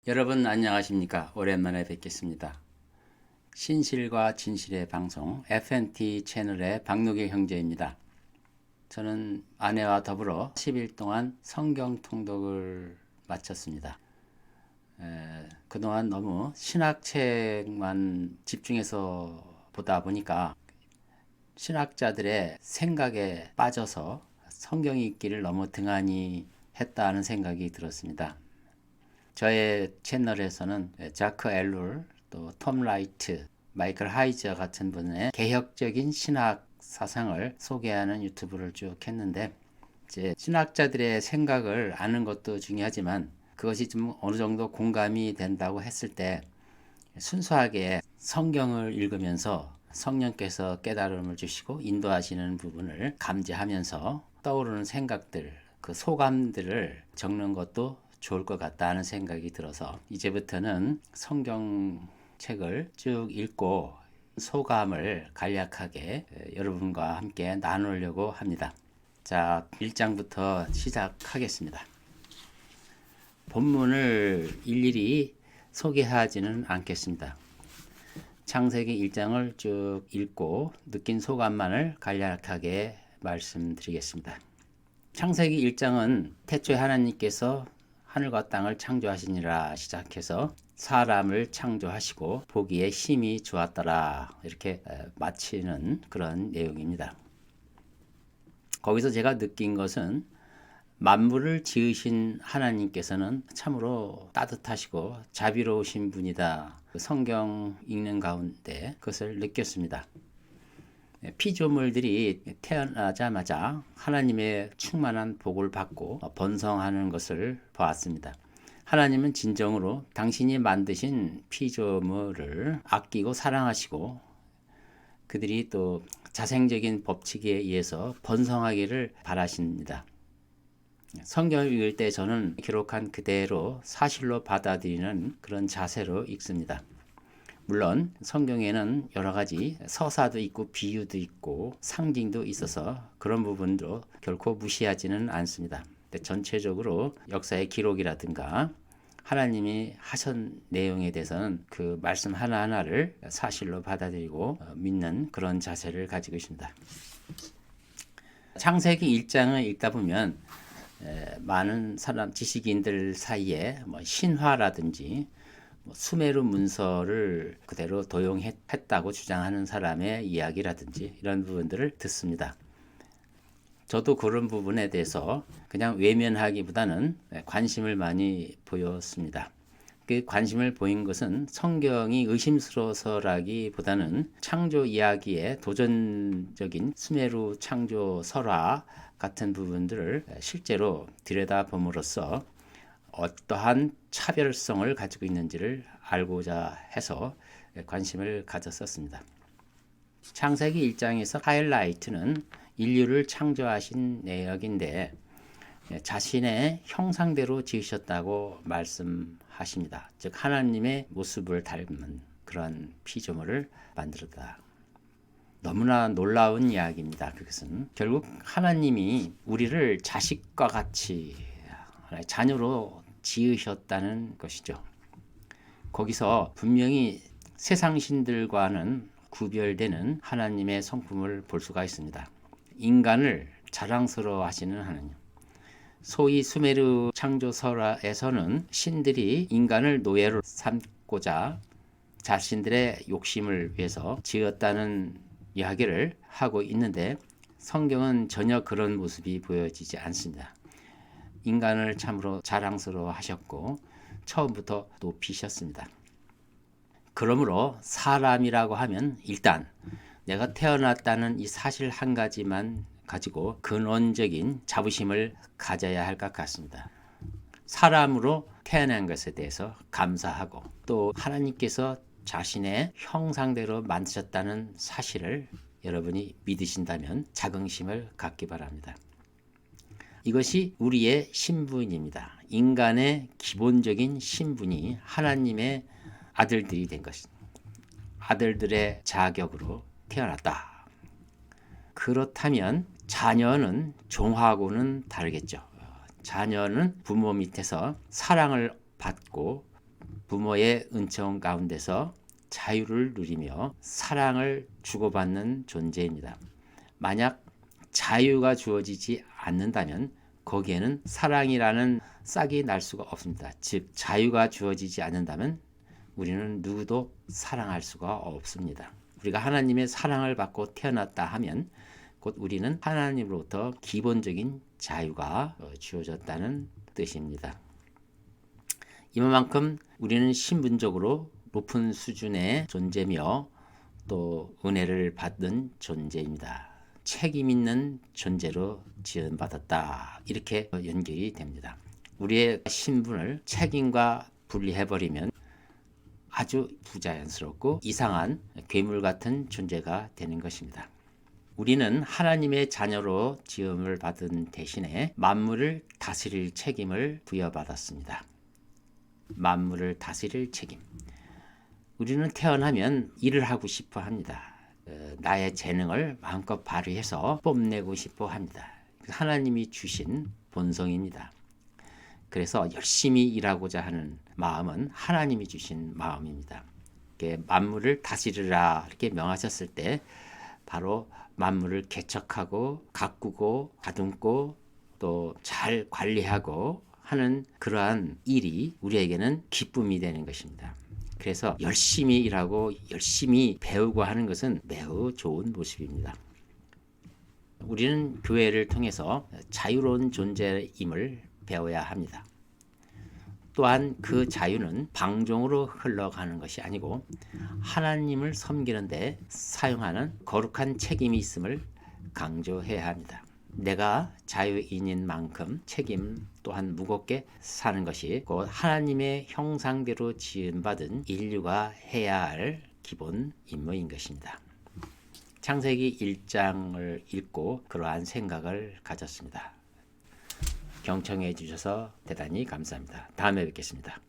여러분 안녕하십니까? 오랜만에 뵙겠습니다. 신실과 진실의 방송 FNT 채널의 박노길 형제입니다. 저는 아내와 더불어 10일 동안 성경 통독을 마쳤습니다. 그동안 너무 신학책만 집중해서 보다 보니까 신학자들의 생각에 빠져서 성경 읽기를 너무 등한히 했다는 생각이 들었습니다. 저의 채널에서는 자크 엘룰, 또 톰 라이트, 마이클 하이저 같은 분의 개혁적인 신학 사상을 소개하는 유튜브를 쭉 했는데, 이제 신학자들의 생각을 아는 것도 중요하지만 그것이 좀 어느 정도 공감이 된다고 했을 때 순수하게 성경을 읽으면서 성령께서 깨달음을 주시고 인도하시는 부분을 감지하면서 떠오르는 생각들, 그 소감들을 적는 것도 좋을 것 같다는 생각이 들어서 이제부터는 성경책을 쭉 읽고 소감을 간략하게 여러분과 함께 나누려고 합니다. 자, 1장부터 시작하겠습니다. 본문을 일일이 소개하지는 않겠습니다. 창세기 1장을 쭉 읽고 느낀 소감만을 간략하게 말씀드리겠습니다. 창세기 1장은 태초에 하나님께서 하늘과 땅을 창조하시니라 시작해서 사람을 창조하시고 보기에 심히 좋았더라 이렇게 마치는 그런 내용입니다. 거기서 제가 느낀 것은 만물을 지으신 하나님께서는 참으로 따뜻하시고 자비로우신 분이다. 성경 읽는 가운데 그것을 느꼈습니다. 피조물들이 태어나자마자 하나님의 충만한 복을 받고 번성하는 것을 보았습니다. 하나님은 진정으로 당신이 만드신 피조물을 아끼고 사랑하시고 그들이 또 자생적인 법칙에 의해서 번성하기를 바라십니다. 성경을 읽을 때 저는 기록한 그대로 사실로 받아들이는 그런 자세로 읽습니다. 물론 성경에는 여러 가지 서사도 있고 비유도 있고 상징도 있어서 그런 부분도 결코 무시하지는 않습니다. 전체적으로 역사의 기록이라든가 하나님이 하신 내용에 대해서는 그 말씀 하나하나를 사실로 받아들이고 믿는 그런 자세를 가지고 있습니다. 창세기 1장을 읽다 보면 많은 사람 지식인들 사이에 신화라든지 수메르 문서를 그대로 도용했다고 주장하는 사람의 이야기라든지 이런 부분들을 듣습니다. 저도 그런 부분에 대해서 그냥 외면하기보다는 관심을 많이 보였습니다. 그 관심을 보인 것은 성경이 의심스러워서라기보다는 창조 이야기의 도전적인 수메르 창조 설화 같은 부분들을 실제로 들여다봄으로써 어떠한 차별성을 가지고 있는지를 알고자 해서 관심을 가졌었습니다. 창세기 1장에서 하이라이트는 인류를 창조하신 내역인데 자신의 형상대로 지으셨다고 말씀하십니다. 즉 하나님의 모습을 닮은 그런 피조물을 만들었다. 너무나 놀라운 이야기입니다. 그것은 결국 하나님이 우리를 자식과 같이 자녀로 지으셨다는 것이죠. 거기서 분명히 세상 신들과는 구별되는 하나님의 성품을 볼 수가 있습니다. 인간을 자랑스러워 하시는 하나님. 소위 수메르 창조설화에서는 신들이 인간을 노예로 삼고자 자신들의 욕심을 위해서 지었다는 이야기를 하고 있는데 성경은 전혀 그런 모습이 보여지지 않습니다. 인간을 참으로 자랑스러워 하셨고 처음부터 높이셨습니다. 그러므로 사람이라고 하면 일단 내가 태어났다는 이 사실 한 가지만 가지고 근원적인 자부심을 가져야 할 것 같습니다. 사람으로 태어난 것에 대해서 감사하고 또 하나님께서 자신의 형상대로 만드셨다는 사실을 여러분이 믿으신다면 자긍심을 갖기 바랍니다. 이것이 우리의 신분입니다. 인간의 기본적인 신분이 하나님의 아들들이 된 것입니다. 아들들의 자격으로 태어났다. 그렇다면 자녀는 종하고는 다르겠죠. 자녀는 부모 밑에서 사랑을 받고 부모의 은총 가운데서 자유를 누리며 사랑을 주고받는 존재입니다. 만약 자유가 주어지지 않는다면 거기에는 사랑이라는 싹이 날 수가 없습니다. 즉 자유가 주어지지 않는다면 우리는 누구도 사랑할 수가 없습니다. 우리가 하나님의 사랑을 받고 태어났다 하면 곧 우리는 하나님으로부터 기본적인 자유가 주어졌다는 뜻입니다. 이만큼 우리는 신분적으로 높은 수준의 존재며 또 은혜를 받는 존재입니다. 책임 있는 존재로 지원받았다. 이렇게 연결이 됩니다. 우리의 신분을 책임과 분리해버리면 아주 부자연스럽고 이상한 괴물 같은 존재가 되는 것입니다. 우리는 하나님의 자녀로 지음을 받은 대신에 만물을 다스릴 책임을 부여받았습니다. 만물을 다스릴 책임. 우리는 태어나면 일을 하고 싶어 합니다. 나의 재능을 마음껏 발휘해서 뽐내고 싶어 합니다. 하나님이 주신 본성입니다. 그래서 열심히 일하고자 하는 마음은 하나님이 주신 마음입니다. 만물을 다스리라 이렇게 명하셨을 때 바로 만물을 개척하고 가꾸고 다듬고 또 잘 관리하고 하는 그러한 일이 우리에게는 기쁨이 되는 것입니다. 그래서 열심히 일하고 열심히 배우고 하는 것은 매우 좋은 모습입니다. 우리는 교회를 통해서 자유로운 존재임을 배워야 합니다. 또한 그 자유는 방종으로 흘러가는 것이 아니고 하나님을 섬기는데 사용하는 거룩한 책임이 있음을 강조해야 합니다. 내가 자유인인 만큼 책임 또한 무겁게 사는 것이 곧 하나님의 형상대로 지음받은 인류가 해야 할 기본 임무인 것입니다. 창세기 1장을 읽고 그러한 생각을 가졌습니다. 경청해 주셔서 대단히 감사합니다. 다음에 뵙겠습니다.